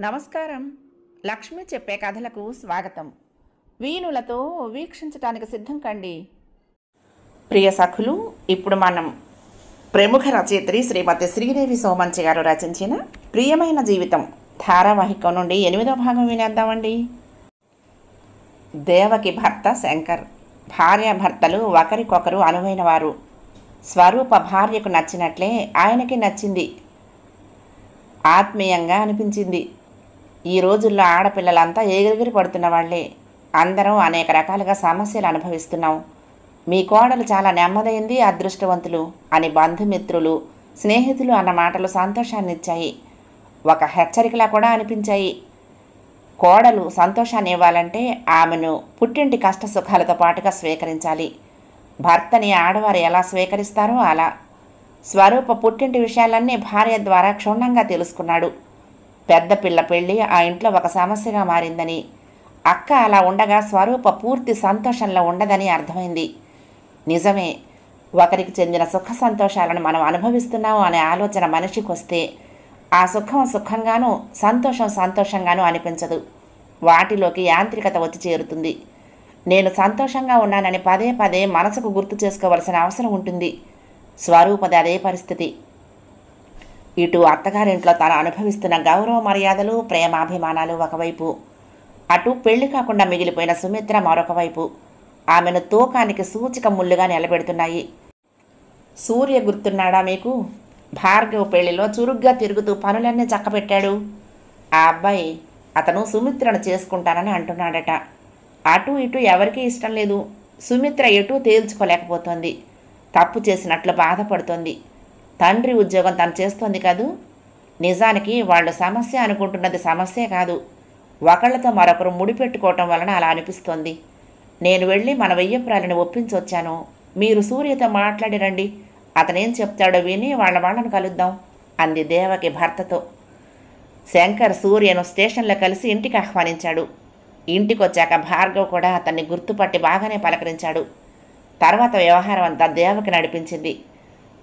నమస్కారం. లక్ష్మి చెప్పే కథలకు స్వాగతం. వీణులతో వీక్షించటానికి సిద్ధం కండి. ప్రియ సఖులు, ఇప్పుడు మనం ప్రముఖ రచయిత్రి శ్రీమతి శ్రీదేవి సోమంచి గారు రచించిన ప్రియమైన జీవితం ధారావాహికం నుండి 8వ భాగం వినేద్దామండి. దేవకి భర్త శంకర్. భార్యాభర్తలు ఒకరికొకరు అనువైన వారు. స్వరూప భార్యకు నచ్చినట్లే ఆయనకి నచ్చింది. ఆత్మీయంగా అనిపించింది. ఈ రోజుల్లో ఆడపిల్లలంతా ఎగిరెగిరి పడుతున్న వాళ్లే. అందరం అనేక రకాలుగా సమస్యలు అనుభవిస్తున్నాం. మీ కోడలు చాలా నెమ్మదైంది, అదృష్టవంతులు అని బంధుమిత్రులు, స్నేహితులు అన్న మాటలు సంతోషాన్నిచ్చాయి. ఒక హెచ్చరికలా కూడా అనిపించాయి. కోడలు సంతోషాన్ని ఇవ్వాలంటే ఆమెను పుట్టింటి కష్ట సుఖాలతో పాటుగా స్వీకరించాలి. భర్తని ఆడవారు ఎలా స్వీకరిస్తారో అలా. స్వరూప పుట్టింటి విషయాలన్నీ భార్య ద్వారా క్షుణ్ణంగా తెలుసుకున్నాడు. పెద్ద పిల్ల పెళ్ళి ఆ ఇంట్లో ఒక సమస్యగా మారిందని, అక్క అలా ఉండగా స్వరూప పూర్తి సంతోషంలో ఉండదని అర్థమైంది. నిజమే, ఒకరికి చెందిన సుఖ సంతోషాలను మనం అనుభవిస్తున్నాము అనే ఆలోచన మనిషికి వస్తే ఆ సుఖం సుఖంగానూ సంతోషం సంతోషంగానూ అనిపించదు. వాటిలోకి యాంత్రికత వచ్చి చేరుతుంది. నేను సంతోషంగా ఉన్నానని పదే పదే మనసుకు గుర్తు చేసుకోవలసిన అవసరం ఉంటుంది. స్వరూపది అదే పరిస్థితి. ఇటు అత్తగారింట్లో తను అనుభవిస్తున్న గౌరవ మర్యాదలు, ప్రేమాభిమానాలు ఒకవైపు, అటు పెళ్లి కాకుండా మిగిలిపోయిన సుమిత్ర మరొక వైపు ఆమెను తూకానికి సూచిక ముళ్ళుగా నిలబెడుతున్నాయి. సూర్య గుర్తున్నాడా మీకు? భార్గవ్ పెళ్లిలో చురుగ్గా తిరుగుతూ పనులన్నీ చక్కబెట్టాడు. ఆ అబ్బాయి అతను సుమిత్రను చేసుకుంటానని అంటున్నాడట. అటు ఇటు ఎవరికీ ఇష్టం లేదు. సుమిత్ర ఎటూ తేల్చుకోలేకపోతోంది. తప్పు చేసినట్లు బాధపడుతోంది. తండ్రి ఉద్యోగం తను చేస్తోంది కదూ. నిజానికి వాళ్ళు సమస్య అనుకుంటున్నది సమస్యే కాదు. ఒకళ్ళతో మరొకరు ముడిపెట్టుకోవటం వలన అలా అనిపిస్తోంది. నేను వెళ్ళి మన వెయ్యప్రాలని ఒప్పించొచ్చాను. మీరు సూర్యతో మాట్లాడి రండి. అతనేం చెప్తాడో విని వాళ్ళను కలుద్దాం అంది దేవకి భర్తతో. శంకర్ సూర్యను స్టేషన్లో కలిసి ఇంటికి ఆహ్వానించాడు. ఇంటికొచ్చాక భార్గవ్ కూడా అతన్ని గుర్తుపట్టి బాగానే పలకరించాడు. తర్వాత వ్యవహారం అంతా దేవకి నడిపించింది.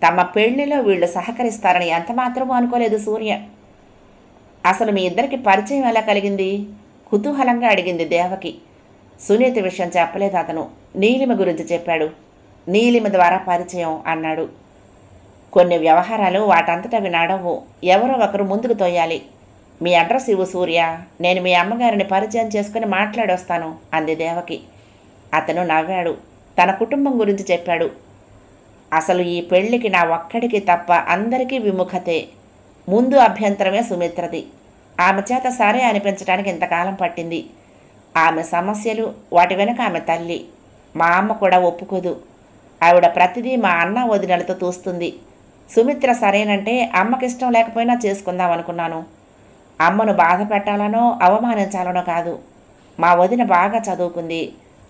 తమ పెళ్లిలో వీళ్ళు సహకరిస్తారని ఎంతమాత్రమూ అనుకోలేదు సూర్య. అసలు మీ ఇద్దరికి పరిచయం ఎలా కలిగింది? కుతూహలంగా అడిగింది దేవకి. సునీత విషయం చెప్పలేదు అతను. నీలిమ గురించి చెప్పాడు. నీలిమ ద్వారా పరిచయం అన్నాడు. కొన్ని వ్యవహారాలు వాటంతటవి నడవు. ఎవరో ఒకరు ముందుకు తోయాలి. మీ అడ్రస్ ఇవ్వు సూర్య, నేను మీ అమ్మగారిని పరిచయం చేసుకుని మాట్లాడొస్తాను అంది దేవకి. అతను నవ్వాడు. తన కుటుంబం గురించి చెప్పాడు. అసలు ఈ పెళ్లికి నా ఒక్కడికి తప్ప అందరికీ విముఖతే. ముందు అభ్యంతరమే సుమిత్రది. ఆమె చేత సరే అనిపించడానికి ఇంతకాలం పట్టింది. ఆమె సమస్యలు, వాటి వెనుక ఆమె తల్లి. మా అమ్మ కూడా ఒప్పుకోదు. ఆవిడ ప్రతిదీ మా అన్న వదినలతో తూస్తుంది. సుమిత్ర సరేనంటే అమ్మకిష్టం లేకపోయినా చేసుకుందాం అనుకున్నాను. అమ్మను బాధ పెట్టాలనో అవమానించాలనో కాదు. మా వదిన బాగా చదువుకుంది.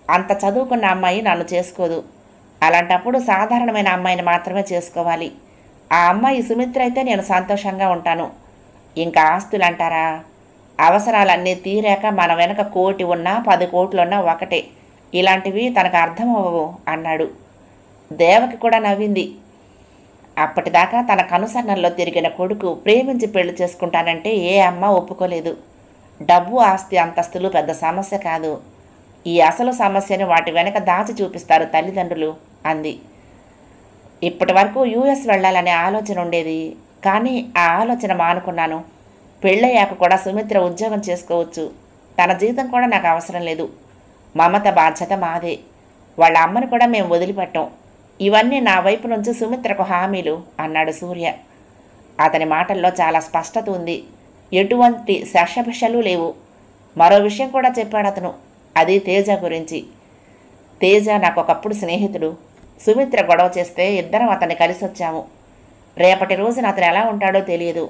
అంత చదువుకున్న అమ్మాయి నన్ను చేసుకోదు. అలాంటప్పుడు సాధారణమైన అమ్మాయిని మాత్రమే చేసుకోవాలి. ఆ అమ్మాయి సుమిత్ర అయితే నేను సంతోషంగా ఉంటాను. ఇంకా ఆస్తులు అంటారా? అవసరాలన్నీ తీరాక మన వెనక 1 కోటి ఉన్నా 10 కోట్లున్నా ఒకటే. ఇలాంటివి తనకు అర్థమవ్వవు అన్నాడు. దేవకి కూడా నవ్వింది. అప్పటిదాకా తన కనుసన్నల్లో తిరిగిన కొడుకు ప్రేమించి పెళ్లి చేసుకుంటానంటే ఏ అమ్మ ఒప్పుకోలేదు. డబ్బు, ఆస్తి, అంతస్తులు పెద్ద సమస్య కాదు. ఈ అసలు సమస్యను వాటి వెనక దాచి చూపిస్తారు తల్లిదండ్రులు అంది. ఇప్పటి వరకు యుఎస్ వెళ్ళాలనే ఆలోచన ఉండేది. కానీ ఆ ఆలోచన మానుకున్నాను. పెళ్ళయ్యాక కూడా సుమిత్ర ఉద్యోగం చేసుకోవచ్చు. తన జీతం కూడా నాకు అవసరం లేదు. మమత బాధ్యత మాదే. వాళ్ళ అమ్మను కూడా మేము వదిలిపెట్టాం. ఇవన్నీ నా వైపు నుంచి సుమిత్రకు హామీలు అన్నాడు సూర్య. అతని మాటల్లో చాలా స్పష్టత ఉంది. ఎటువంటి శషభిషలు లేవు. మరో విషయం కూడా చెప్పాడు అతను. అది తేజ గురించి. తేజ నాకు ఒకప్పుడు స్నేహితుడు. సుమిత్ర గొడవ చేస్తే ఇద్దరం అతన్ని కలిసి వచ్చాము. రేపటి రోజున అతను ఎలా ఉంటాడో తెలియదు.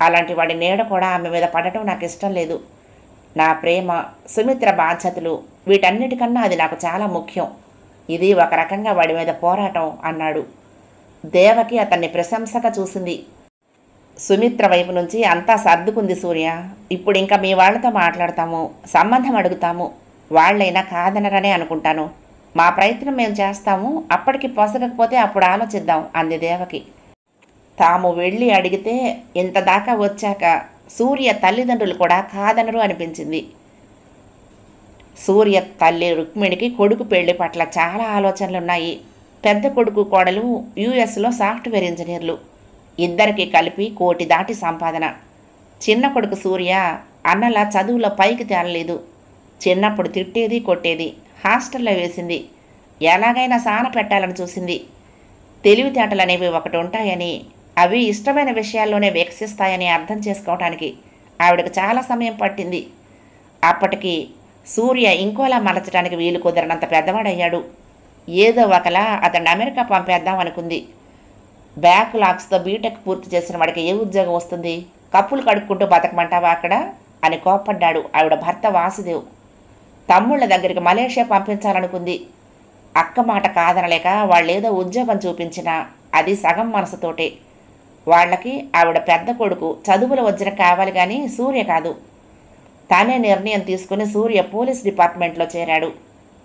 అలాంటి వాడి నీడ కూడా ఆమె మీద పడటం నాకు ఇష్టం లేదు. నా ప్రేమ, సుమిత్ర బాధ్యతలు, వీటన్నిటికన్నా అది నాకు చాలా ముఖ్యం. ఇది ఒక రకంగా వాడి మీద పోరాటం అన్నాడు. దేవకి అతన్ని ప్రశంసగా చూసింది. సుమిత్ర వైపు నుంచి అంతా సర్దుకుంది సూర్య. ఇప్పుడు ఇంకా మీ వాళ్లతో మాట్లాడతాము, సంబంధం అడుగుతాము. వాళ్ళైనా కాదనరనే అనుకుంటాను. మా ప్రయత్నం మేము చేస్తాము. అప్పటికి పొసగకపోతే అప్పుడు ఆలోచిద్దాం అంది దేవకి. తాము వెళ్ళి అడిగితే ఇంత దాకా వచ్చాక సూర్య తల్లిదండ్రులు కూడా కాదనరు అనిపించింది. సూర్య తల్లి రుక్మిణికి కొడుకు పెళ్లి పట్ల చాలా ఆలోచనలున్నాయి. పెద్ద కొడుకు కోడలు యుఎస్లో సాఫ్ట్వేర్ ఇంజనీర్లు. ఇద్దరికి కలిపి 1 కోటి దాటి సంపాదన. చిన్న కొడుకు సూర్య అన్నలా చదువులో పైకి తేలలేదు. చిన్నప్పుడు తిట్టేది కొట్టేది. హాస్టల్లో వేసింది. ఎలాగైనా సాన పెట్టాలని చూసింది. తెలివితేటలనేవి ఒకటి ఉంటాయని, అవి ఇష్టమైన విషయాల్లోనే వికసిస్తాయని అర్థం చేసుకోవటానికి ఆవిడకు చాలా సమయం పట్టింది. అప్పటికి సూర్య ఇంకోలా మలచడానికి వీలు కుదరనంత పెద్దవాడయ్యాడు. ఏదో ఒకలా అతన్ని అమెరికా పంపేద్దాం అనుకుంది. బ్యాక్లాగ్స్తో బీటెక్ పూర్తి చేసిన వాడికి ఏ ఉద్యోగం వస్తుంది? కప్పులు కడుక్కుంటూ బతకమంటావా అక్కడ అని కోప్పడ్డాడు ఆవిడ భర్త వాసుదేవ్. తమ్ముళ్ళ దగ్గరికి మలేషియా పంపించాలనుకుంది. అక్క మాట కాదనలేక వాళ్ళేదో ఉద్యోగం చూపించినా అది సగం మనసుతోటే. వాళ్ళకి ఆవిడ పెద్ద కొడుకు చదువుల వజ్రం కావాలి కానీ సూర్య కాదు. తానే నిర్ణయం తీసుకుని సూర్య పోలీస్ డిపార్ట్మెంట్లో చేరాడు.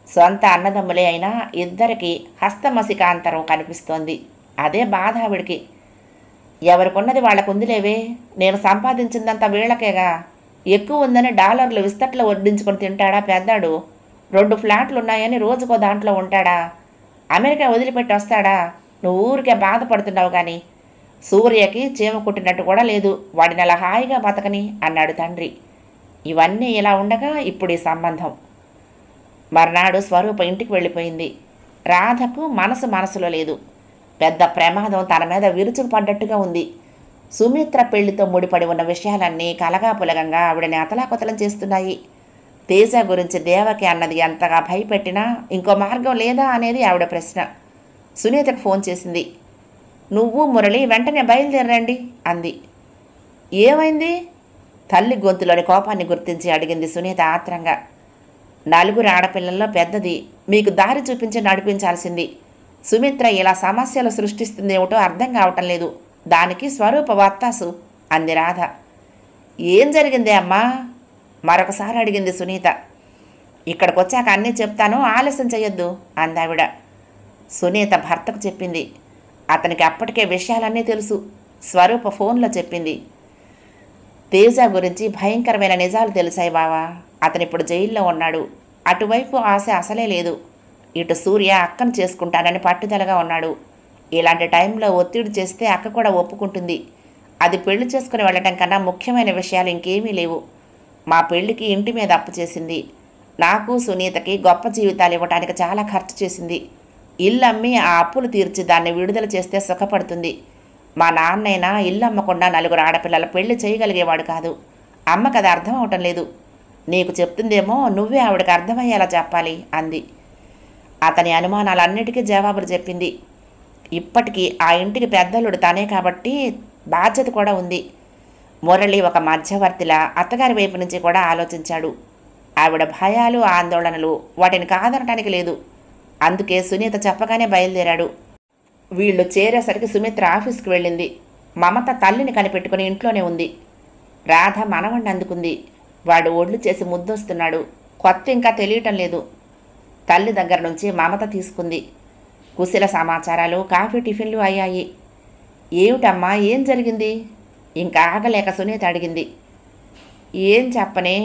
సొంత అన్నదమ్ములే అయినా ఇద్దరికి హస్తమసికాంతరం కనిపిస్తోంది. అదే బాధ ఆవిడికి. ఎవరికున్నది వాళ్ళకుందిలేవే, నేను సంపాదించిందంతా వీళ్ళకేగా. ఎక్కువ ఉందని డాలర్లు విస్తట్లో వడ్డించుకొని తింటాడా పెద్దాడు? 2 ఫ్లాట్లు ఉన్నాయని రోజుకో దాంట్లో ఉంటాడా? అమెరికా వదిలిపెట్టి వస్తాడా? నువ్వు ఊరికే బాధపడుతున్నావు కానీ సూర్యకి చీమ కుట్టినట్టు కూడా లేదు. వాడిని అలా హాయిగా బతకని అన్నాడు తండ్రి. ఇవన్నీ ఇలా ఉండగా ఇప్పుడు ఈ సంబంధం. మర్నాడు స్వరూప ఇంటికి వెళ్ళిపోయింది. రాధకు మనసులో లేదు. పెద్ద ప్రమాదం తన మీద విరుచుకు పడ్డట్టుగా ఉంది. సుమిత్ర పెళ్లితో ముడిపడి ఉన్న విషయాలన్నీ కలగాపులగంగా ఆవిడని అతలాకుతలం చేస్తున్నాయి. తేజ గురించి దేవకి అన్నది ఎంతగా భయపెట్టినా ఇంకో మార్గం లేదా అనేది ఆవిడ ప్రశ్న. సునీతకు ఫోన్ చేసింది. నువ్వు మురళి వెంటనే బయలుదేరండి అంది. ఏమైంది? తల్లి గొంతులోని కోపాన్ని గుర్తించి అడిగింది సునీత ఆత్రంగా. 4 ఆడపిల్లల్లో పెద్దది. మీకు దారి చూపించి నడిపించాల్సింది. సుమిత్ర ఇలా సమస్యలు సృష్టిస్తుందేమిటో అర్థం కావటం లేదు. దానికి స్వరూప వత్తాసు అంది రాధ. ఏం జరిగిందే అమ్మా? మరొకసారి అడిగింది సునీత. ఇక్కడికి వచ్చాక అన్నీ చెప్తాను, ఆలస్యం చెయ్యొద్దు అందావిడ. సునీత భర్తకు చెప్పింది. అతనికి అప్పటికే విషయాలన్నీ తెలుసు. స్వరూప ఫోన్లో చెప్పింది. తేజ గురించి భయంకరమైన నిజాలు తెలిసాయి బావా. అతనిప్పుడు జైల్లో ఉన్నాడు. అటువైపు ఆశ అసలే లేదు. ఇటు సూర్య అక్కను చేసుకుంటానని పట్టుదలగా ఉన్నాడు. ఇలాంటి టైంలో ఒత్తిడి చేస్తే అక్క కూడా ఒప్పుకుంటుంది. అది పెళ్లి చేసుకుని వెళ్ళటం కన్నా ముఖ్యమైన విషయాలు ఇంకేమీ లేవు. మా పెళ్లికి ఇంటి మీద అప్పు చేసింది. నాకు సునీతకి గొప్ప జీవితాలు ఇవ్వడానికి చాలా ఖర్చు చేసింది. ఇల్లు అమ్మి ఆ అప్పులు తీర్చి దాన్ని విడుదల చేస్తే సుఖపడుతుంది. మా నాన్నైనా ఇల్లు అమ్మకుండా 4 ఆడపిల్లల పెళ్లి చేయగలిగేవాడు కాదు. అమ్మకు అది అర్థం అవటం లేదు. నీకు చెప్తుందేమో, నువ్వే ఆవిడకి అర్థమయ్యేలా చెప్పాలి అంది. అతని అనుమానాలన్నిటికీ జవాబులు చెప్పింది. ఇప్పటికీ ఆ ఇంటికి పెద్దలుడు తానే కాబట్టి బాధ్యత కూడా ఉంది. మురళి ఒక మధ్యవర్తిలా అత్తగారి వైపు నుంచి కూడా ఆలోచించాడు. ఆవిడ భయాలు ఆందోళనలు వాటిని కాదనటానికి లేదు. అందుకే సునీత చెప్పగానే బయలుదేరాడు. వీళ్ళు చేరేసరికి సుమిత్ర ఆఫీస్కి వెళ్ళింది. మమత తల్లిని కనిపెట్టుకుని ఇంట్లోనే ఉంది. రాధ మనవణ్ణి అందుకుంది. వాడు ఒళ్ళు చేసి ముద్దొస్తున్నాడు. కొత్త ఇంకా తెలియటం లేదు. తల్లి దగ్గర నుంచి మమత తీసుకుంది. కుశల సమాచారాలు, కాఫీ, టిఫిన్లు అయ్యాయి. ఏమిటమ్మా, ఏం జరిగింది? ఇంకా ఆగలేక సునీత అడిగింది. ఏం చెప్పనే,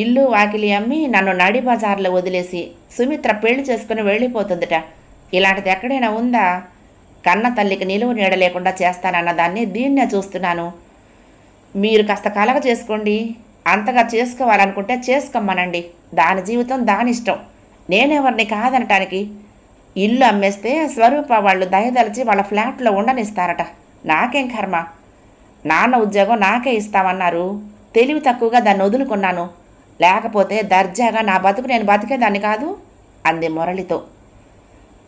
ఇల్లు వాకిలి అమ్మి నన్ను నడి బజార్లో వదిలేసి సుమిత్ర పెళ్లి చేసుకుని వెళ్ళిపోతుందట. ఇలాంటిది ఎక్కడైనా ఉందా? కన్న తల్లికి నిలువ నీడ లేకుండా చేస్తానన్న దాన్ని దీన్నే చూస్తున్నాను. మీరు కాస్త కలగ చేసుకోండి. అంతగా చేసుకోవాలనుకుంటే చేసుకోమనండి. దాని జీవితం దాని ఇష్టం. నేనెవరిని కాదనటానికి? ఇల్లు అమ్మేస్తే స్వరూప వాళ్ళు దయదలిచి వాళ్ళ ఫ్లాట్లో ఉండనిస్తారట. నాకేం కర్మ? నాన్న ఉద్యోగం నాకే ఇస్తామన్నారు. తెలివి తక్కువగా దాన్ని వదులుకున్నాను. లేకపోతే దర్జాగా నా బతుకు నేను బతికేదాన్ని కాదు అంది మురళితో.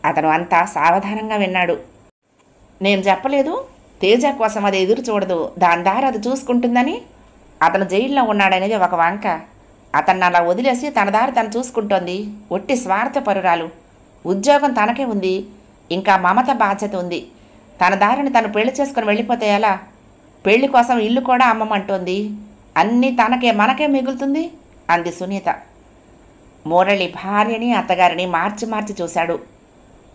అతను అంతా సావధానంగా విన్నాడు. నేను చెప్పలేదు తేజ కోసం అది ఎదురు చూడదు, దాని దారి అది చూసుకుంటుందని? అతను జైల్లో ఉన్నాడనేది ఒక వంక. అతన్ని అలా వదిలేసి తన దారి తను చూసుకుంటోంది. ఒట్టి స్వార్థపరురాలు. ఉద్యోగం తనకే ఉంది. ఇంకా మమత బాధ్యత ఉంది. తన దారిని తను పెళ్లి చేసుకుని వెళ్ళిపోతే ఎలా? పెళ్లి కోసం ఇల్లు కూడా అమ్మమంటోంది. అన్నీ తనకే, మనకే మిగులుతుంది అంది సునీత. మురళి భార్యని అత్తగారిని మార్చి మార్చి చూశాడు.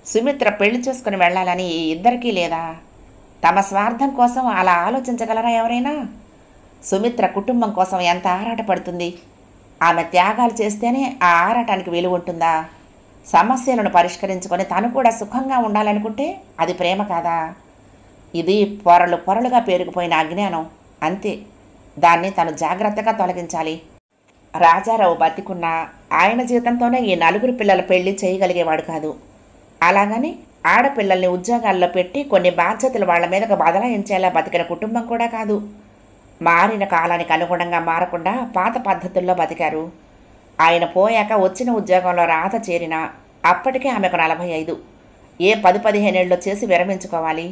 సుమిత్ర పెళ్లి చేసుకుని వెళ్ళాలని ఈ ఇద్దరికీ లేదా? తమ స్వార్థం కోసం అలా ఆలోచించగలరా ఎవరైనా? సుమిత్ర కుటుంబం కోసం ఎంత ఆరాటపడుతుంది. ఆమె త్యాగాలు చేస్తేనే ఆ ఆరాటానికి విలువ ఉంటుందా? సమస్యలను పరిష్కరించుకొని తను కూడా సుఖంగా ఉండాలనుకుంటే అది ప్రేమ కాదా? ఇది పొరలు పొరలుగా పేరుకుపోయిన అజ్ఞానం, అంతే. దాన్ని తను జాగ్రత్తగా తొలగించాలి. రాజారావు బతికున్నా ఆయన జీతంతోనే ఈ 4 పిల్లల పెళ్లి చేయగలిగేవాడు కాదు. అలాగని ఆడపిల్లల్ని ఉద్యోగాల్లో పెట్టి కొన్ని బాధ్యతలు వాళ్ల మీదకు బదలాయించేలా బతికిన కుటుంబం కూడా కాదు. మారిన కాలానికి అనుగుణంగా మారకుండా పాత పద్ధతుల్లో బతికారు. ఆయన పోయాక వచ్చిన ఉద్యోగంలో రాధ చేరినా అప్పటికే ఆమెకు 45. ఏ 10-15 ఏళ్ళలో చేసి విరమించుకోవాలి.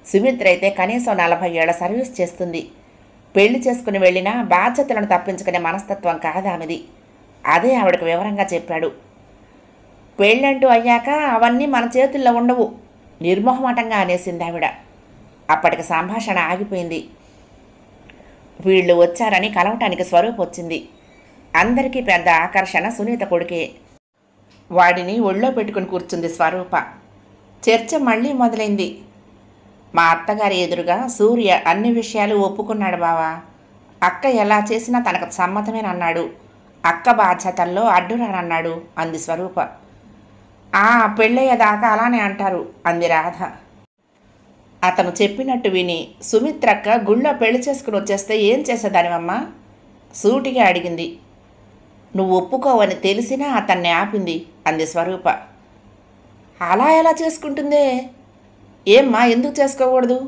సుమిత్ర అయితే కనీసం 40 ఏళ్ల సర్వీస్ చేస్తుంది. పెళ్లి చేసుకుని వెళ్ళినా బాధ్యతలను తప్పించుకునే మనస్తత్వం కాదు ఆమెది. అదే ఆవిడకు వివరంగా చెప్పాడు. పెళ్ళంటూ అయ్యాక అవన్నీ మన చేతుల్లో ఉండవు, నిర్మోహమాటంగా అనేసింది ఆవిడ. అప్పటికి సంభాషణ ఆగిపోయింది. వీళ్ళు వచ్చారని కలవటానికి స్వరూప్ వచ్చింది. అందరికీ పెద్ద ఆకర్షణ సునీత కొడుకే. వాడిని ఒళ్ళో పెట్టుకుని కూర్చుంది స్వరూప. చర్చ మళ్ళీ మొదలైంది. మా అత్తగారి ఎదురుగా సూర్య అన్ని విషయాలు ఒప్పుకున్నాడు బావా. అక్క ఎలా చేసినా తనకు సమ్మతమేనన్నాడు. అక్క బాధ్యతల్లో అడ్డురానన్నాడు అంది స్వరూప. పెళ్ళయ్యేదాకా అలానే అంటారు అంది రాధ. అతను చెప్పినట్టు విని సుమిత్రక్క గుళ్ళో పెళ్లి చేసుకుని వచ్చేస్తే ఏం చేసేదానివమ్మా? సూటిగా అడిగింది. నువ్వు ఒప్పుకోవని తెలిసినా అతన్ని ఆపింది అంది స్వరూప. అలా ఎలా చేసుకుంటుందే? ఏమ్మా, ఎందుకు చేసుకోకూడదు?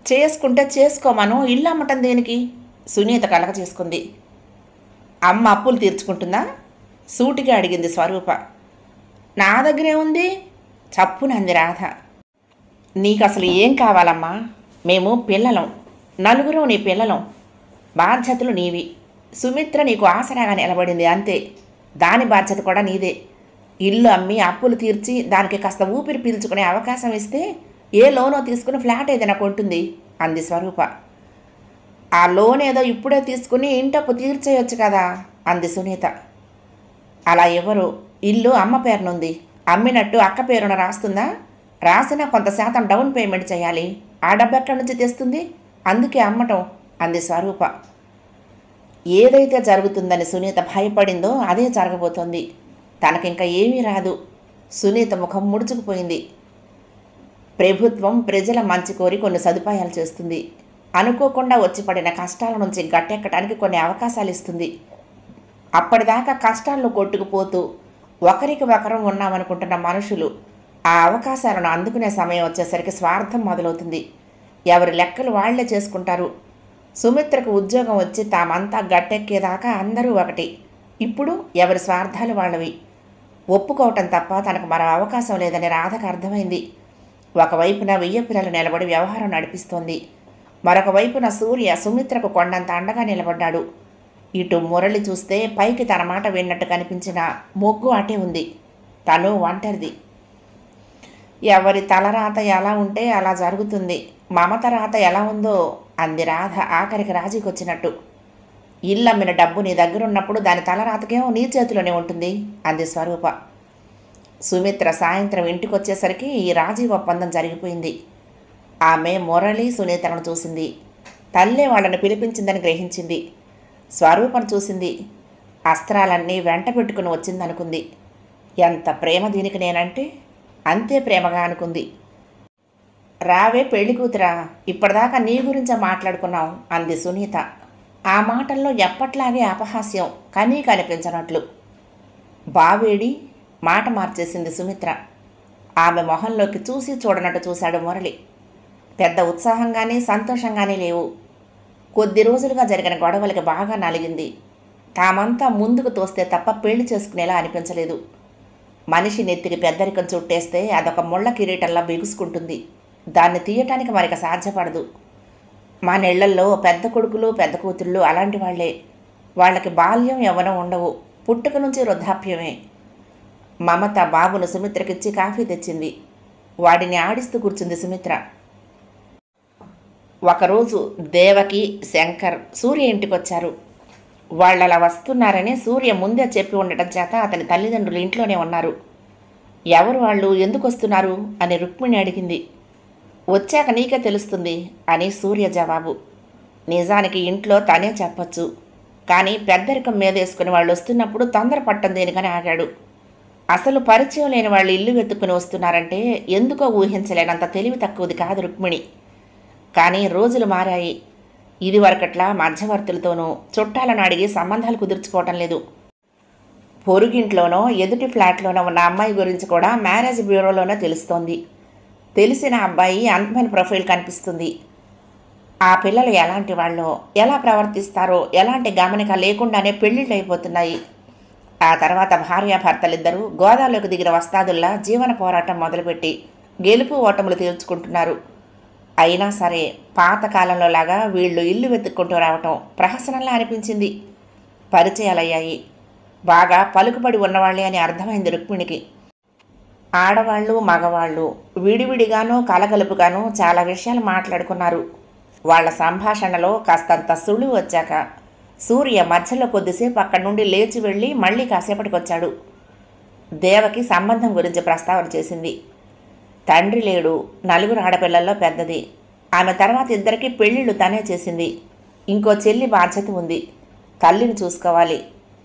చేసుకుంటే చేసుకోమను, ఇల్లు అమ్మటం దేనికి? సునీత కలగ చేసుకుంది. అమ్మ అప్పులు తీర్చుకుంటుందా? సూటిగా అడిగింది స్వరూప. నా దగ్గరే ఉంది చప్పునంది రాధ. నీకు అసలు ఏం కావాలమ్మా? మేము పిల్లలం, 4 నీ పిల్లలం. బాధ్యతలు నీవి. సుమిత్ర నీకు ఆసరాగా నిలబడింది, అంతే. దాని బాధ్యత కూడా నీదే. ఇల్లు అమ్మి అప్పులు తీర్చి దానికి కాస్త ఊపిరి పీల్చుకునే అవకాశం ఇస్తే ఏ లోనో తీసుకుని ఫ్లాట్ ఏదైనా కొంటుంది అంది స్వరూప. ఆ లోన్ ఏదో ఇప్పుడే తీసుకుని ఇంటప్పు తీర్చేయొచ్చు కదా అంది సునీత. అలా ఎవరు? ఇల్లు అమ్మ పేరునుంది. అమ్మినట్టు అక్క పేరున రాస్తుందా? రాసినా కొంత శాతం డౌన్ పేమెంట్ చేయాలి. ఆ డబ్బు ఎక్కడి నుంచి తెస్తుంది? అందుకే అమ్మటం అంది స్వరూప. ఏదైతే జరుగుతుందని సునీత భయపడిందో అదే జరగబోతోంది. తనకింక ఏమీ రాదు. సునీత ముఖం ముడుచుకుపోయింది. ప్రభుత్వం ప్రజల మంచి కోరి కొన్ని సదుపాయాలు చేస్తుంది. అనుకోకుండా వచ్చి పడిన కష్టాల నుంచి గట్టెక్కడానికి కొన్ని అవకాశాలు ఇస్తుంది. అప్పటిదాకా కష్టాల్లో కొట్టుకుపోతూ ఒకరికి ఒకరం ఉన్నామనుకుంటున్న మనుషులు ఆ అవకాశాలను అందుకునే సమయం వచ్చేసరికి స్వార్థం మొదలవుతుంది. ఎవరి లెక్కలు వాళ్లే చేసుకుంటారు. సుమిత్రకు ఉద్యోగం వచ్చి తామంతా గట్టెక్కేదాకా అందరూ ఒకటి. ఇప్పుడు ఎవరి స్వార్థాలు వాళ్ళవి. ఒప్పుకోవటం తప్ప తనకు మరో అవకాశం లేదని రాధకు అర్థమైంది. ఒకవైపున 1000 పిల్లలు నిలబడి వ్యవహారం నడిపిస్తోంది. మరొక వైపున సూర్య సుమిత్రకు కొండంత అండగా నిలబడ్డాడు. ఇటు మురళి చూస్తే పైకి తన మాట విన్నట్టు కనిపించిన మొగ్గు అటే ఉంది. తను ఒంటరిది. ఎవరి తలరాత ఎలా ఉంటే అలా జరుగుతుంది. మమత రాత ఎలా ఉందో అంది రాధ ఆఖరికి రాజీకొచ్చినట్టు. ఇల్లమ్మిన డబ్బు నీ దగ్గరున్నప్పుడు దాని తలరాతకేమో నీ చేతిలోనే ఉంటుంది అంది స్వరూప. సుమిత్ర సాయంత్రం ఇంటికొచ్చేసరికి ఈ రాజీ ఒప్పందం జరిగిపోయింది. ఆమె మురళి సునీతలను చూసింది. తల్లే వాళ్ళని పిలిపించిందని గ్రహించింది. స్వరూపను చూసింది. అస్త్రాలన్నీ వెంట పెట్టుకుని వచ్చిందనుకుంది. ఎంత ప్రేమ దీనికి నేనంటే అంతే ప్రేమగా అనుకుంది. రావే పెళ్లి కూతురా, ఇప్పటిదాకా నీ గురించే మాట్లాడుకున్నాం అంది సునీత. ఆ మాటల్లో ఎప్పట్లాగే అపహాస్యం కనీ కనిపించనట్లు. బావేడి మాట మార్చేసింది సుమిత్ర. ఆమె మొహంలోకి చూసి చూడనట్టు చూశాడు మురళి. పెద్ద ఉత్సాహంగానే సంతోషంగానే లేవు. కొద్ది రోజులుగా జరిగిన గొడవలకి బాగా నలిగింది. తామంతా ముందుకు తోస్తే తప్ప పెళ్లి చేసుకునేలా అనిపించలేదు. మనిషి నెత్తికి పెద్దరికం చుట్టేస్తే అదొక ముళ్ళ కిరీటంలా బిగుసుకుంటుంది. దాన్ని తీయటానికి మరిక సాధ్యపడదు. మా నెళ్లల్లో పెద్ద కొడుకులు పెద్ద కూతుళ్ళు అలాంటి వాళ్లే. వాళ్ళకి బాల్యం యవ్వనం ఉండవు. పుట్టుక నుంచి వృద్ధాప్యమే. మమత బాబును సుమిత్రకిచ్చి కాఫీ తెచ్చింది. వాడిని ఆడిస్తూ కూర్చుంది సుమిత్ర. ఒకరోజు దేవకి, శంకర్ సూర్య ఇంటికొచ్చారు. వాళ్ళలా వస్తున్నారని సూర్య ముందే చెప్పి ఉండటం చేత అతని తల్లిదండ్రులు ఇంట్లోనే ఉన్నారు. ఎవరు వాళ్ళు, ఎందుకు వస్తున్నారు అని రుక్మిణి అడిగింది. వచ్చాక నీకే తెలుస్తుంది అని సూర్య జవాబు. నిజానికి ఇంట్లో తనే చెప్పొచ్చు, కానీ పెద్దరికం మీద వేసుకుని వాళ్ళు వస్తున్నప్పుడు తొందరపట్టం దేనికని ఆగాడు. అసలు పరిచయం లేని వాళ్ళు ఇల్లు వెతుక్కుని వస్తున్నారంటే ఎందుకో ఊహించలేనంత తెలివి తక్కువది కాదు రుక్మిణి. కానీ రోజులు మారాయి. ఇదివరకట్లా మధ్యవర్తులతోనూ చుట్టాలను అడిగి సంబంధాలు కుదుర్చుకోవటం లేదు. పొరుగింట్లోనో ఎదుటి ఫ్లాట్లోనో ఉన్న అమ్మాయి గురించి కూడా మ్యారేజ్ బ్యూరోలోనో తెలుస్తోంది. తెలిసిన అబ్బాయి అందమైన ప్రొఫైల్ కనిపిస్తుంది. ఆ పిల్లలు ఎలాంటి వాళ్ళో, ఎలా ప్రవర్తిస్తారో ఎలాంటి గమనిక లేకుండానే పెళ్లిళ్ళు అయిపోతున్నాయి. ఆ తర్వాత భార్యాభర్తలిద్దరూ గోదాలోకి దిగిన వస్తాదుల్లా జీవన పోరాటం మొదలుపెట్టి గెలుపు ఓటములు తీర్చుకుంటున్నారు. అయినా సరే పాతకాలంలో లాగా వీళ్ళు ఇల్లు వెతుక్కుంటూ రావటం ప్రహసనంలా అనిపించింది. పరిచయాలయ్యాయి. బాగా పలుకుబడి ఉన్నవాళ్లే అని అర్థమైంది రుక్మిణికి. ఆడవాళ్ళు మగవాళ్ళు విడివిడిగానూ కలగలుపుగానూ చాలా విషయాలు మాట్లాడుకున్నారు. వాళ్ల సంభాషణలో కాస్తంత సులువు వచ్చాక సూర్య మధ్యలో కొద్దిసేపు అక్కడి నుండి లేచి వెళ్ళి మళ్ళీ కాసేపటికొచ్చాడు. దేవకి సంబంధం గురించి ప్రస్తావన చేసింది. తండ్రి లేడు, 4 ఆడపిల్లల్లో పెద్దది. ఆమె తర్వాత 2కి పెళ్ళిళ్ళు తనే చేసింది. ఇంకో చెల్లి బాధ్యత ఉంది. తల్లిని చూసుకోవాలి.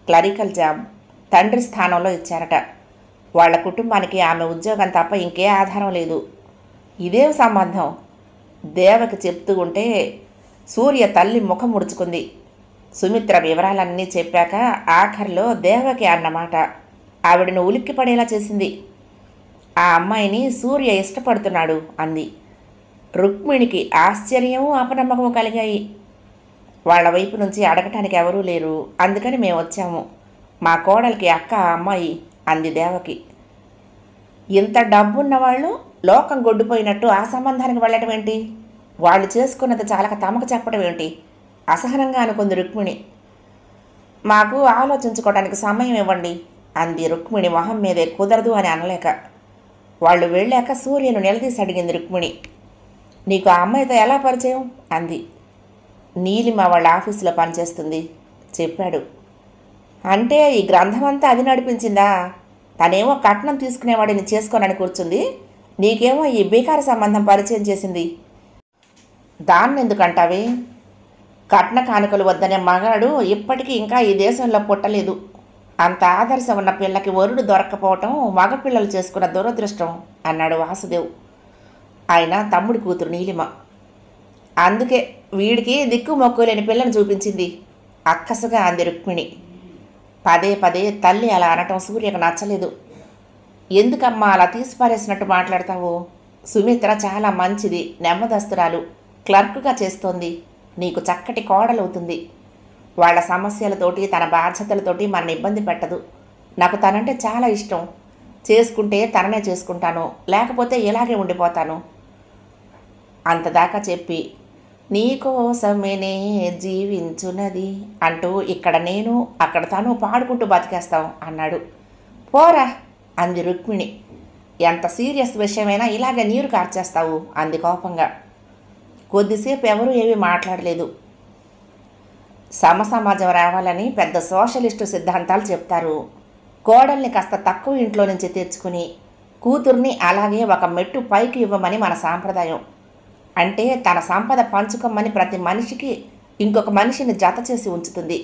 క్లరికల్ జాబ్ తండ్రి స్థానంలో ఇచ్చారట. వాళ్ల కుటుంబానికి ఆమె ఉద్యోగం తప్ప ఇంకే ఆధారం లేదు. ఇదేం సంబంధం? దేవకి చెప్తూ ఉంటే సూర్య తల్లి ముఖం ముడుచుకుంది. సుమిత్ర వివరాలన్నీ చెప్పాక ఆఖరిలో దేవకి అన్నమాట ఆవిడను ఉలిక్కిపడేలా చేసింది. ఆ అమ్మాయిని సూర్య ఇష్టపడుతున్నాడు అంది. రుక్మిణికి ఆశ్చర్యము అపనమ్మకము కలిగాయి. వాళ్ల వైపు నుంచి అడగటానికి ఎవరూ లేరు, అందుకని మేము వచ్చాము. మా కోడలికి అక్క ఆ అమ్మాయి అంది దేవకి. ఇంత డబ్బున్న వాళ్ళు లోకం గొడ్డుపోయినట్టు ఆ సంబంధానికి వెళ్ళటం ఏంటి? వాళ్ళు చేసుకున్నది చాలక తమకు చెప్పడం ఏంటి? అసహనంగా అనుకుంది రుక్మిణి. మాకు ఆలోచించుకోవడానికి సమయం ఇవ్వండి అంది రుక్మిణి మొహం మీదే కుదరదు అని అనలేక. వాళ్ళు వెళ్ళాక సూర్యను నిలదీసి అడిగింది రుక్మిణి. నీకు ఆ అమ్మాయితో ఎలా పరిచయం అంది. నీలిమ వాళ్ళ ఆఫీసులో పనిచేస్తుంది చెప్పాడు. అంటే ఈ గ్రంథమంతా అది నడిపించిందా? తనేమో కట్నం తీసుకునేవాడిని చేసుకోనని కూర్చుంది, నీకేమో ఈ బీకార సంబంధం పరిచయం చేసింది. దాన్నెందుకంటావే? కట్న కానుకలు వద్దనే మగాడు ఇప్పటికీ ఇంకా ఈ దేశంలో పుట్టలేదు. అంత ఆదర్శం ఉన్న పిల్లకి వరుడు దొరక్కపోవటం మగపిల్లలు చేసుకున్న దురదృష్టం అన్నాడు వాసుదేవ్. ఆయన తమ్ముడి కూతురు నీలిమ. అందుకే వీడికి దిక్కు మొక్కు లేని పిల్లని చూపించింది అక్కసుగా అంది రుక్మిణి. పదే పదే తల్లి అలా అనటం సూర్యకు నచ్చలేదు. ఎందుకమ్మా అలా తీసిపారేసినట్టు మాట్లాడతావు? సుమిత్ర చాలా మంచిది, నెమ్మదస్తురాలు, క్లర్కుగా చేస్తోంది. నీకు చక్కటి కోడలవుతుంది. వాళ్ళ సమస్యలతోటి తన బాధ్యతలతోటి మనని ఇబ్బంది పెట్టదు. నాకు తనంటే చాలా ఇష్టం. చేసుకుంటే తననే చేసుకుంటాను, లేకపోతే ఇలాగే ఉండిపోతాను. అంతదాకా చెప్పి నీకోసమేనే జీవించున్నది అంటూ ఇక్కడ నేను అక్కడ తను పాడుకుంటూ బతికేస్తాం అన్నాడు. పోరా అంది రుక్మిణి. ఎంత సీరియస్ విషయమైనా ఇలాగే నీరు కార్చేస్తావు అంది కోపంగా. కొద్దిసేపు ఎవరూ ఏమీ మాట్లాడలేదు. సమసమాజం రావాలని పెద్ద సోషలిస్టు సిద్ధాంతాలు చెప్తారు. కోడల్ని కాస్త తక్కువ ఇంట్లో నుంచి తెచ్చుకుని కూతుర్ని అలాగే ఒక మెట్టు పైకి ఇవ్వమని మన సాంప్రదాయం. అంటే తన సంపద పంచుకోమని ప్రతి మనిషికి ఇంకొక మనిషిని జత చేసి ఉంచుతుంది.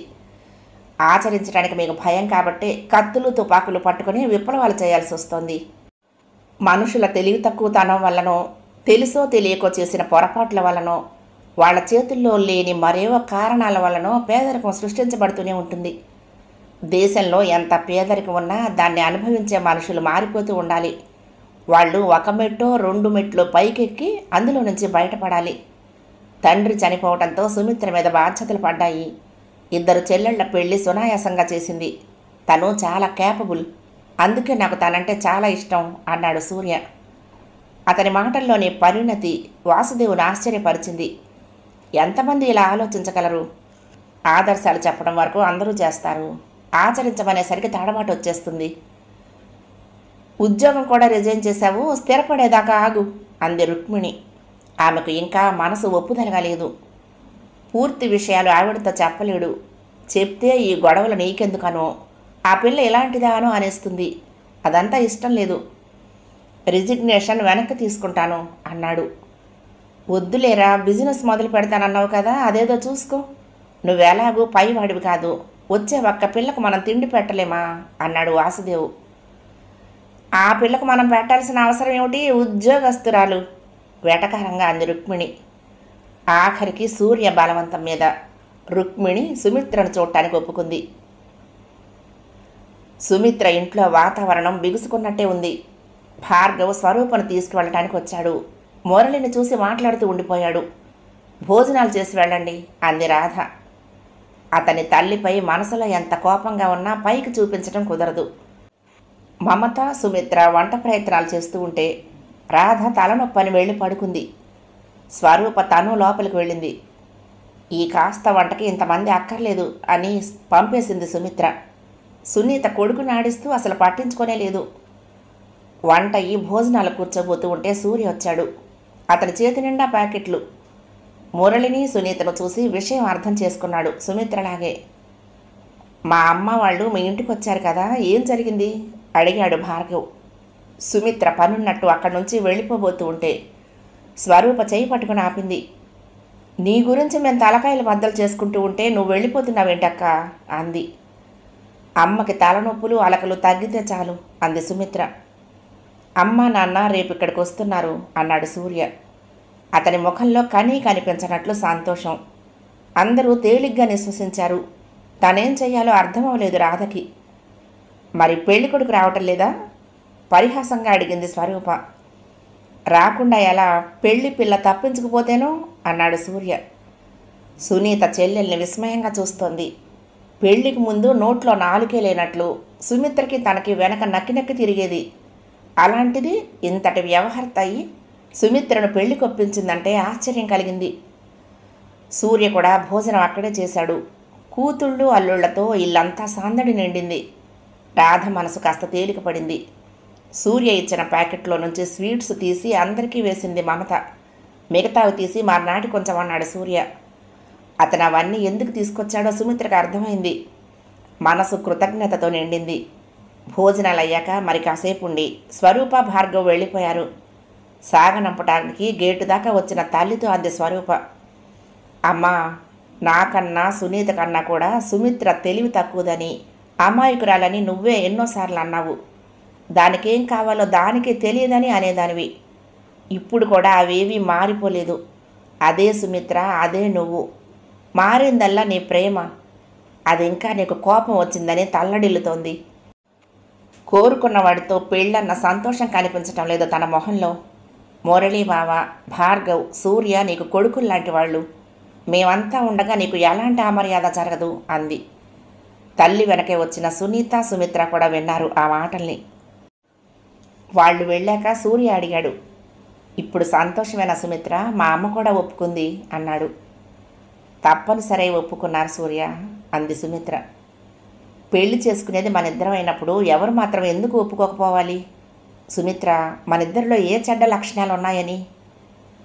ఆచరించడానికి మీకు భయం కాబట్టి కత్తులు తుపాకులు పట్టుకుని విప్లవాలు చేయాల్సి వస్తుంది. మనుషుల తెలివి తక్కువతనం వల్లనో తెలుసో తెలియకో చేసిన పొరపాట్ల వల్లనో వాళ్ళ చేతుల్లో లేని మరేవో కారణాల వల్లనో పేదరికం సృష్టించబడుతూనే ఉంటుంది. దేశంలో ఎంత పేదరికం ఉన్నా దాన్ని అనుభవించే మనుషులు మారిపోతూ ఉండాలి. వాళ్ళు 1 మెట్టో 2 మెట్లు పైకెక్కి అందులో నుంచి బయటపడాలి. తండ్రి చనిపోవడంతో సుమిత్ర మీద బాధ్యతలు పడ్డాయి. 2 చెల్లెళ్ల పెళ్లి సునాయాసంగా చేసింది. తను చాలా కేపబుల్, అందుకే నాకు తనంటే చాలా ఇష్టం అన్నాడు సూర్య. అతని మాటల్లోని పరిణతి వాసుదేవుని ఆశ్చర్యపరిచింది. ఎంతమంది ఇలా ఆలోచించగలరు? ఆదర్శాలు చెప్పడం వరకు అందరూ చేస్తారు, ఆచరించమనేసరికి తడబాటు వచ్చేస్తుంది. ఉద్యోగం కూడా రిజైన్ చేశావు, స్థిరపడేదాకా ఆగు అంది రుక్మిణి. ఆమెకు ఇంకా మనసు ఒప్పుదలగలేదు. పూర్తి విషయాలు ఆవిడతో చెప్పలేడు. చెప్తే ఈ గొడవలు నీకెందుకనో, ఆ పిల్ల ఎలాంటిదానో అనేస్తుంది. అదంతా ఇష్టం లేదు. రిజిగ్నేషన్ వెనక్కి తీసుకుంటాను అన్నాడు. వద్దులేరా, బిజినెస్ మొదలు పెడతానన్నావు కదా, అదేదో చూసుకో. నువ్వెలాగూ పైవాడివి కాదు, వచ్చే ఒక్క పిల్లకు మనం తిండి పెట్టలేమా అన్నాడు వాసుదేవు. ఆ పిల్లకు మనం పెట్టాల్సిన అవసరం ఏమిటి, ఉద్యోగస్తురాలు వెటకారంగా అంది రుక్మిణి. ఆఖరికి సూర్య బలవంతం మీద రుక్మిణి సుమిత్రను చూడటానికి ఒప్పుకుంది. సుమిత్ర ఇంట్లో వాతావరణం బిగుసుకున్నట్టే ఉంది. భార్గవ్ స్వరూపను తీసుకువెళ్ళటానికి వచ్చాడు. మురళిని చూసి మాట్లాడుతూ ఉండిపోయాడు. భోజనాలు చేసి వెళ్ళండి అంది రాధ. అతని తల్లిపై మనసులో ఎంత కోపంగా ఉన్నా పైకి చూపించడం కుదరదు. మమత, సుమిత్ర వంట ప్రయత్నాలు చేస్తూ ఉంటే రాధ తలనొప్పని వెళ్ళి పడుకుంది. స్వరూప తను లోపలికి వెళ్ళింది. ఈ కాస్త వంటకి ఇంతమంది అక్కర్లేదు అని పంపేసింది సుమిత్ర. సునీత కొడుకుని ఆడిస్తూ అసలు పట్టించుకోనే లేదు. వంట ఈ భోజనాలు కూర్చోబోతూ ఉంటే సూర్య వచ్చాడు. అతని చేతి నిండా ప్యాకెట్లు. మురళిని, సునీతను చూసి విషయం అర్థం చేసుకున్నాడు సుమిత్రలాగే. మా అమ్మ వాళ్ళు మీ ఇంటికి వచ్చారు కదా, ఏం జరిగింది అడిగాడు భార్గవ్. సుమిత్ర పనున్నట్టు అక్కడి నుంచి వెళ్ళిపోబోతూ ఉంటే స్వరూప చేయి పట్టుకుని ఆపింది. నీ గురించి మేము తలకాయలు బద్దలు చేసుకుంటూ ఉంటే నువ్వు వెళ్ళిపోతున్నావేంటక్క అంది. అమ్మకి తలనొప్పులు అలకలు తగ్గితే చాలు అంది సుమిత్ర. అమ్మ నాన్న రేపు ఇక్కడికి వస్తున్నారు అన్నాడు సూర్య. అతని ముఖంలో కనిపించనట్లు సంతోషం. అందరూ తేలిగ్గా నిశ్వసించారు. తనేం చెయ్యాలో అర్థం అవ్వలేదు రాధకి. మరి పెళ్లి కొడుకు రావటం లేదా పరిహాసంగా అడిగింది స్వరూప. రాకుండా ఎలా, పెళ్లి పిల్ల తప్పించుకుపోతేనో అన్నాడు సూర్య. సునీత చెల్లెల్ని విస్మయంగా చూస్తోంది. పెళ్లికి ముందు నోట్లో నాలుకే లేనట్లు సుమిత్రకి తనకి వెనక నక్కి తిరిగేది. అలాంటిది ఇంతటి వ్యవహారత అయ్యి సుమిత్రను పెళ్లి కొప్పించిందంటే ఆశ్చర్యం కలిగింది. సూర్య కూడా భోజనం అక్కడే చేశాడు. కూతుళ్ళు అల్లుళ్లతో ఇల్లంతా సాందడి నిండింది. రాధ మనసు కాస్త తేలికపడింది. సూర్య ఇచ్చిన ప్యాకెట్లో నుంచి స్వీట్స్ తీసి అందరికీ వేసింది మమత. మిగతావి తీసి మర్నాటి కొంచెం అన్నాడు సూర్య. అతను అవన్నీ ఎందుకు తీసుకొచ్చాడో సుమిత్రకు అర్థమైంది. మనసు కృతజ్ఞతతో నిండింది. భోజనాలు అయ్యాక మరి కాసేపు ఉండి స్వరూప, భార్గవ్ వెళ్ళిపోయారు. సాగనంపటానికి గేటు దాకా వచ్చిన తల్లితో అంది స్వరూప. అమ్మా, నాకన్నా సునీత కన్నా కూడా సుమిత్ర తెలివి తక్కువదని, అమాయకురాలని నువ్వే ఎన్నోసార్లు అన్నావు. దానికేం కావాలో దానికే తెలియదని అనేదానివి. ఇప్పుడు కూడా అవేవీ మారిపోలేదు. అదే సుమిత్ర, అదే నువ్వు. మారిందల్లా నీ ప్రేమ. అది ఇంకా నీకు కోపం వచ్చిందని తల్లడిల్లుతోంది. కోరుకున్న వాడితో పెళ్ళన్న సంతోషం కనిపించటం లేదు తన మొహంలో. మురళీ బావ, భార్గవ్, సూర్య నీకు కొడుకుల్లాంటి వాళ్ళు. మేమంతా ఉండగా నీకు ఎలాంటి అమర్యాద జరగదు అంది. తల్లి వెనకే వచ్చిన సునీత, సుమిత్ర కూడా విన్నారు ఆ మాటల్ని. వాళ్ళు వెళ్ళాక సూర్య అడిగాడు, ఇప్పుడు సంతోషమైన సుమిత్ర, మా అమ్మ కూడా ఒప్పుకుంది అన్నాడు. తప్పనిసరి ఒప్పుకున్నారు సూర్య అంది సుమిత్ర. పెళ్లి చేసుకునేది మనిద్దరం అయినప్పుడు ఎవరు మాత్రం ఎందుకు ఒప్పుకోకపోవాలి? సుమిత్ర, మనిద్దరిలో ఏ చెడ్డ లక్షణాలు ఉన్నాయని?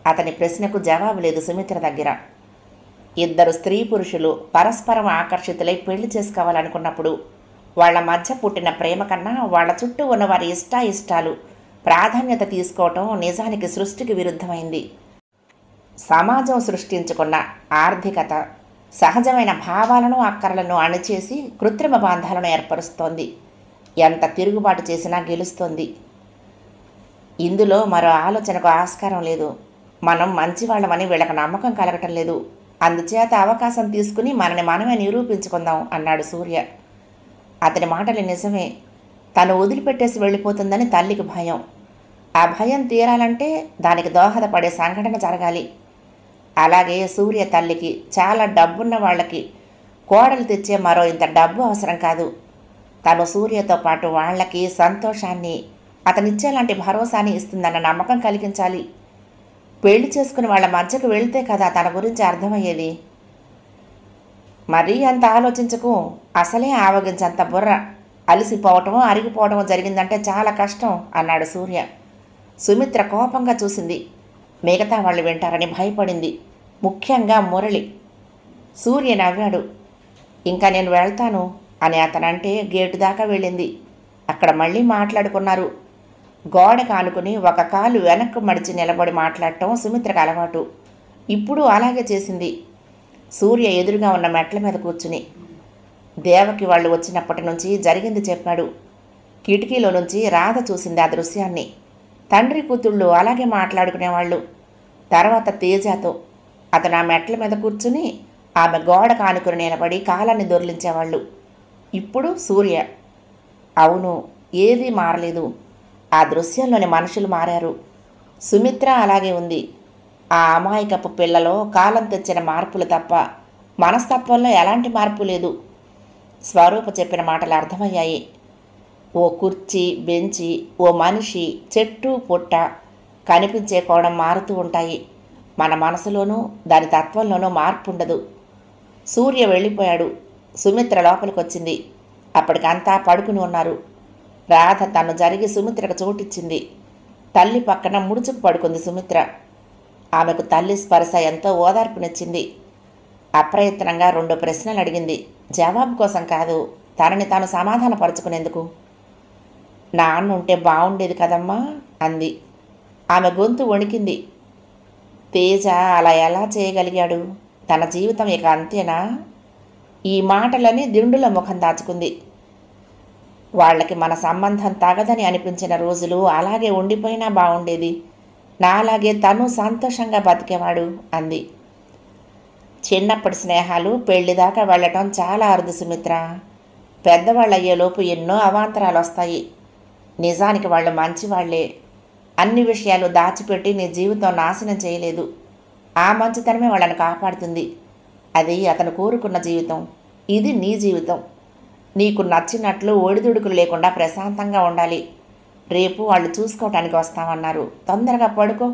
అతని ప్రశ్నకు జవాబు లేదు సుమిత్ర దగ్గర. ఇద్దరు స్త్రీ పురుషులు పరస్పరం ఆకర్షితులై పెళ్లి చేసుకోవాలనుకున్నప్పుడు వాళ్ల మధ్య పుట్టిన ప్రేమ కన్నా వాళ్ల చుట్టూ ఉన్న వారి ఇష్టాయిష్టాలు ప్రాధాన్యత తీసుకోవటం నిజానికి సృష్టికి విరుద్ధమైంది. సమాజం సృష్టించుకున్న ఆర్థికత సహజమైన భావాలను, అక్కరలను అణిచేసి కృత్రిమ బంధాలను ఏర్పరుస్తోంది. ఎంత తిరుగుబాటు చేసినా గెలుస్తోంది. ఇందులో మరో ఆలోచనకు ఆస్కారం లేదు. మనం మంచివాళ్ళమని వీళ్ళకి నమ్మకం కలగటం లేదు. అందుచేత అవకాశం తీసుకుని మనని మనమే నిరూపించుకుందాం అన్నాడు సూర్య. అతని మాటలు నిజమే. తను వదిలిపెట్టేసి వెళ్ళిపోతుందని తల్లికి భయం. ఆ భయం తీరాలంటే దానికి దోహదపడే సంఘటన జరగాలి. అలాగే సూర్య తల్లికి చాలా డబ్బున్న వాళ్ళకి కోడలు తెచ్చే మరో ఇంత డబ్బు అవసరం కాదు. తను సూర్యతో పాటు వాళ్ళకి సంతోషాన్ని, అతనిచ్చేలాంటి భరోసాని ఇస్తుందన్న నమ్మకం కలిగించాలి. పెళ్లి చేసుకుని వాళ్ళ మధ్యకు వెళితే కదా తన గురించి అర్థమయ్యేది. మరీ అంత ఆలోచించకు. అసలే ఆవగించంత బుర్ర. అలసిపోవటమో అరిగిపోవటమో జరిగిందంటే చాలా కష్టం అన్నాడు సూర్య. సుమిత్ర కోపంగా చూసింది. మిగతా వాళ్ళు వింటారని భయపడింది. ముఖ్యంగా మురళి. సూర్య నవ్వాడు. ఇంకా నేను వెళ్తాను అని అతనంటే గేటు దాకా వెళ్ళింది. అక్కడ మళ్ళీ మాట్లాడుకున్నారు. గోడకు ఆనుకుని ఒక కాలు వెనక్కు మడిచి నిలబడి మాట్లాడటం సుమిత్రకు అలవాటు. ఇప్పుడు అలాగే చేసింది. సూర్య ఎదురుగా ఉన్న మెట్ల మీద కూర్చుని దేవకి వాళ్ళు వచ్చినప్పటి నుంచి జరిగింది చెప్పాడు. కిటికీలో నుంచి రాధ చూసింది ఆ దృశ్యాన్ని. తండ్రి కూతుళ్ళు అలాగే మాట్లాడుకునేవాళ్ళు. తర్వాత తేజతో అతను ఆ మెట్ల మీద కూర్చుని ఆమె గోడ కానుకుని నిలబడి కాలాన్ని దొర్లించేవాళ్ళు. ఇప్పుడు సూర్య. అవును, ఏదీ మారలేదు. ఆ దృశ్యంలోని మనుషులు మారారు. సుమిత్ర అలాగే ఉంది. ఆ అమాయకపు పిల్లలో కాలం తెచ్చిన మార్పులు తప్ప మనస్తత్వంలో ఎలాంటి మార్పు లేదు. స్వరూప చెప్పిన మాటలు అర్థమయ్యాయి. ఓ కుర్చీ, బెంచి, ఓ మనిషి, చెట్టు, పుట్ట, కనిపించే కోణం మారుతూ ఉంటాయి. మన మనసులోనూ దాని తత్వంలోనూ మార్పు ఉండదు. సూర్య వెళ్ళిపోయాడు. సుమిత్ర లోపలికి వచ్చింది. అప్పటికంతా పడుకుని ఉన్నారు. రాధ తను జరిగి సుమిత్రకు చోటిచ్చింది. తల్లి పక్కన ముడుచుకు పడుకుంది సుమిత్ర. ఆమెకు తల్లి స్పర్శ ఎంతో ఓదార్పునిచ్చింది. అప్రయత్నంగా 2 ప్రశ్నలు అడిగింది. జవాబు కోసం కాదు, తనని తాను సమాధానపరుచుకునేందుకు. నాన్న ఉంటే బాగుండేది కదమ్మా అంది. ఆమె గొంతు వణికింది. తేజ అలా ఎలా చేయగలిగాడు? తన జీవితం ఇక అంతేనా? ఈ మాటలని దిండుల ముఖం దాచుకుంది. వాళ్ళకి మన సంబంధం తగదని అనిపించిన రోజులు అలాగే ఉండిపోయినా బాగుండేది. నాలాగే తను సంతోషంగా బతికేవాడు అంది. చిన్నప్పటి స్నేహాలు పెళ్లిదాకా వెళ్ళటం చాలా అరుదు సుమిత్ర. పెద్దవాళ్ళు అయ్యేలోపు ఎన్నో అవాంతరాలు వస్తాయి. నిజానికి వాళ్ళు మంచివాళ్లే. అన్ని విషయాలు దాచిపెట్టి నీ జీవితం నాశనం చేయలేదు. ఆ మంచితనమే వాళ్ళని కాపాడుతుంది. అది అతను కోరుకున్న జీవితం. ఇది నీ జీవితం. నీకు నచ్చినట్లు ఒడిదుడుకులు లేకుండా ప్రశాంతంగా ఉండాలి. రేపు వాళ్ళు చూసుకోవటానికి వస్తామన్నారు. తొందరగా పడుకో.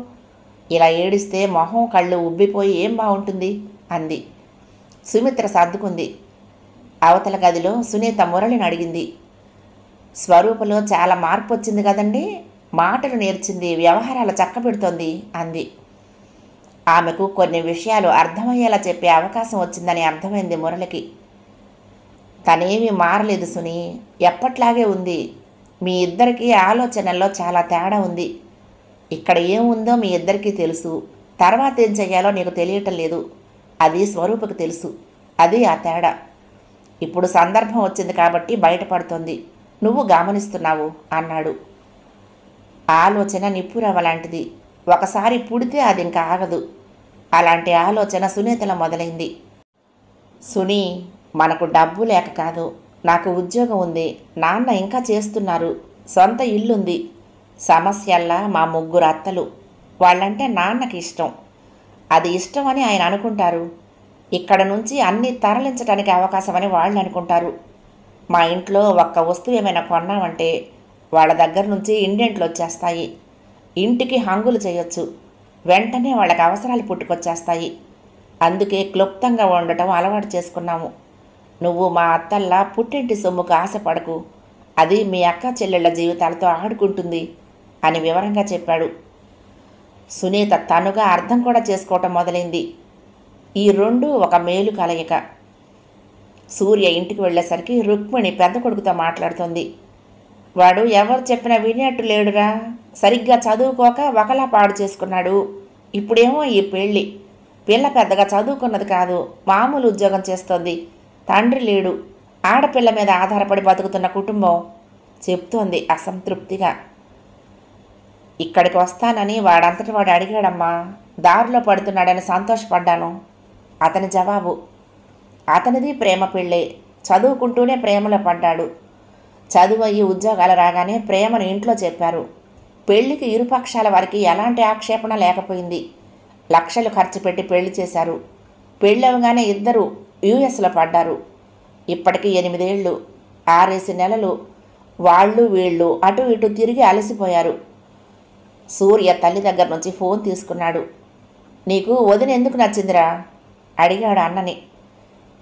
ఇలా ఏడిస్తే మొహం కళ్ళు ఉబ్బిపోయి ఏం బాగుంటుంది అంది. సుమిత్ర సర్దుకుంది. అవతల గదిలో సునీత మురళిని అడిగింది. స్వరూపలో చాలా మార్పు వచ్చింది కదండి. మాటలు నేర్చింది, వ్యవహారాలు చక్కబెడుతోంది అంది. ఆమెకు కొన్ని విషయాలు అర్థమయ్యేలా చెప్పే అవకాశం వచ్చిందని అర్థమైంది మురళికి. తనేమీ మారలేదు సునీ, ఎప్పట్లాగే ఉంది. మీ ఇద్దరికీ ఆలోచనల్లో చాలా తేడా ఉంది. ఇక్కడ ఏముందో మీ ఇద్దరికీ తెలుసు. తర్వాత ఏం చెయ్యాలో నీకు తెలియటం లేదు. అది స్వరూపకు తెలుసు. అది ఆ తేడా. ఇప్పుడు సందర్భం వచ్చింది కాబట్టి బయటపడుతోంది. నువ్వు గమనిస్తున్నావు అన్నాడు. ఆలోచన నిప్పురవ్వ లాంటిది. ఒకసారి పుడితే అది ఇంకా ఆగదు. అలాంటి ఆలోచన సునీతలో మొదలైంది. సునీ, మనకు డబ్బు లేక కాదు. నాకు ఉద్యోగం ఉంది. నాన్న ఇంకా చేస్తున్నారు. సొంత ఇల్లుంది. సమస్యల్లా మా 3 అత్తలు. వాళ్ళంటే నాన్నకి ఇష్టం. అది ఇష్టమని ఆయన అనుకుంటారు. ఇక్కడ నుంచి అన్నీ తరలించడానికి అవకాశమని వాళ్ళు అనుకుంటారు. మా ఇంట్లో ఒక్క వస్తువు ఏమైనా కొన్నామంటే వాళ్ళ దగ్గర నుంచి ఇండెంట్లు వచ్చేస్తాయి. ఇంటికి హంగులు చేయొచ్చు. వెంటనే వాళ్ళకి అవసరాలు పుట్టుకొచ్చేస్తాయి. అందుకే క్లుప్తంగా ఉండటం అలవాటు చేసుకున్నాము. నువ్వు మా అత్తల్లా పుట్టింటి సొమ్ముకు ఆశపడకు. అది మీ అక్క చెల్లెళ్ల జీవితాలతో ఆడుకుంటుంది అని వివరంగా చెప్పాడు. సునీత తనుగా అర్థం కూడా చేసుకోవటం మొదలైంది. ఈ 2 ఒక మేలు కలయిక. సూర్య ఇంటికి వెళ్ళేసరికి రుక్మిణి పెద్ద కొడుకుతో మాట్లాడుతోంది. వాడు ఎవరు చెప్పినా వినేట్టు లేడురా. సరిగ్గా చదువుకోక ఒకలా పాడు చేసుకున్నాడు. ఇప్పుడేమో ఈ పెళ్ళి. పిల్ల పెద్దగా చదువుకున్నది కాదు, మామూలు ఉద్యోగం చేస్తోంది. తండ్రి లేడు. ఆడపిల్ల మీద ఆధారపడి బతుకుతున్న కుటుంబం చెప్తోంది అసంతృప్తిగా. ఇక్కడికి వస్తానని వాడంతటి వాడు అడిగాడమ్మా. దారిలో పడుతున్నాడని సంతోషపడ్డాను అతని జవాబు. అతనిది ప్రేమ పెళ్ళే. చదువుకుంటూనే ప్రేమలో పడ్డాడు. చదువు అయ్యి ఉద్యోగాలు రాగానే ప్రేమను ఇంట్లో చెప్పారు. పెళ్లికి ఇరుపక్షాల వారికి ఎలాంటి ఆక్షేపణ లేకపోయింది. లక్షలు ఖర్చు పెట్టి పెళ్లి చేశారు. పెళ్ళవగానే ఇద్దరు యుఎస్లో పడ్డారు. ఇప్పటికి 8 ఏళ్ళు, 6 నెలలు వాళ్ళు వీళ్ళు అటు ఇటు తిరిగి అలసిపోయారు. సూర్య తల్లి దగ్గర నుంచి ఫోన్ తీసుకున్నాడు. నీకు వదిన ఎందుకు నచ్చిందిరా అడిగాడు అన్నని.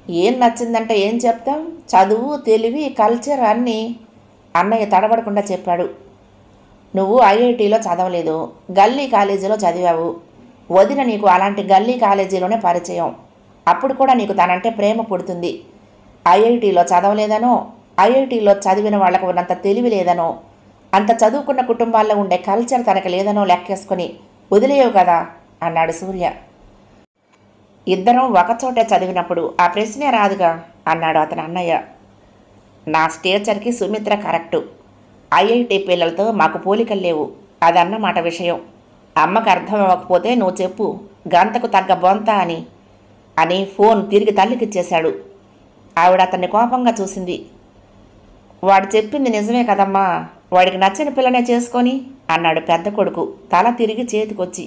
ఏం నచ్చిందంటే ఏం చెప్తాం? చదువు, తెలివి, కల్చర్ అన్నీ అన్నయ్య తడబడకుండా చెప్పాడు. నువ్వు ఐఐటీలో చదవలేదు, గల్లీ కాలేజీలో చదివావు. వదిన నీకు అలాంటి గల్లీ కాలేజీలోనే పరిచయం. అప్పుడు కూడా నీకు తనంటే ప్రేమ పుడుతుంది. ఐఐటీలో చదవలేదనో, ఐఐటీలో చదివిన వాళ్లకు ఉన్నంత తెలివి లేదనో, అంత చదువుకున్న కుటుంబాల్లో ఉండే కల్చర్ తనకు లేదనో లెక్కేసుకొని వదిలేయవు కదా అన్నాడు సూర్య. ఇద్దరం ఒకచోటే చదివినప్పుడు ఆ ప్రశ్నే రాదుగా అన్నాడు అతని అన్నయ్య. నా స్టేచర్కి సుమిత్ర కరెక్టు. ఐఐటి పిల్లలతో మాకు పోలికలు లేవు, అదన్నమాట విషయం. అమ్మకు అర్థం అవ్వకపోతే నువ్వు చెప్పు, గంతకు తగ్గ బొంత అని ఫోన్ తిరిగి తల్లికిచ్చేశాడు. ఆవిడ అతన్ని కోపంగా చూసింది. వాడు చెప్పింది నిజమే కదమ్మా, వాడికి నచ్చిన పిల్లనే చేసుకొని అన్నాడు పెద్ద కొడుకు తల తిరిగి చేతికొచ్చి.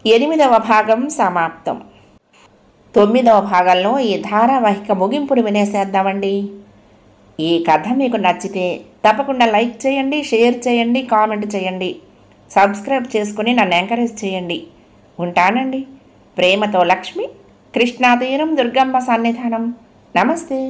8వ భాగం సమాప్తం. 9వ భాగంలో ఈ ధారావాహిక ముగింపును వినేసేద్దామండి. ఈ కథ మీకు నచ్చితే తప్పకుండా లైక్ చేయండి, షేర్ చేయండి, కామెంట్ చేయండి, సబ్స్క్రైబ్ చేసుకుని నన్ను ఎంకరేజ్ చేయండి. ఉంటానండి. ప్రేమతో లక్ష్మి, కృష్ణా తీరం, దుర్గమ్మ సన్నిధానం. నమస్తే.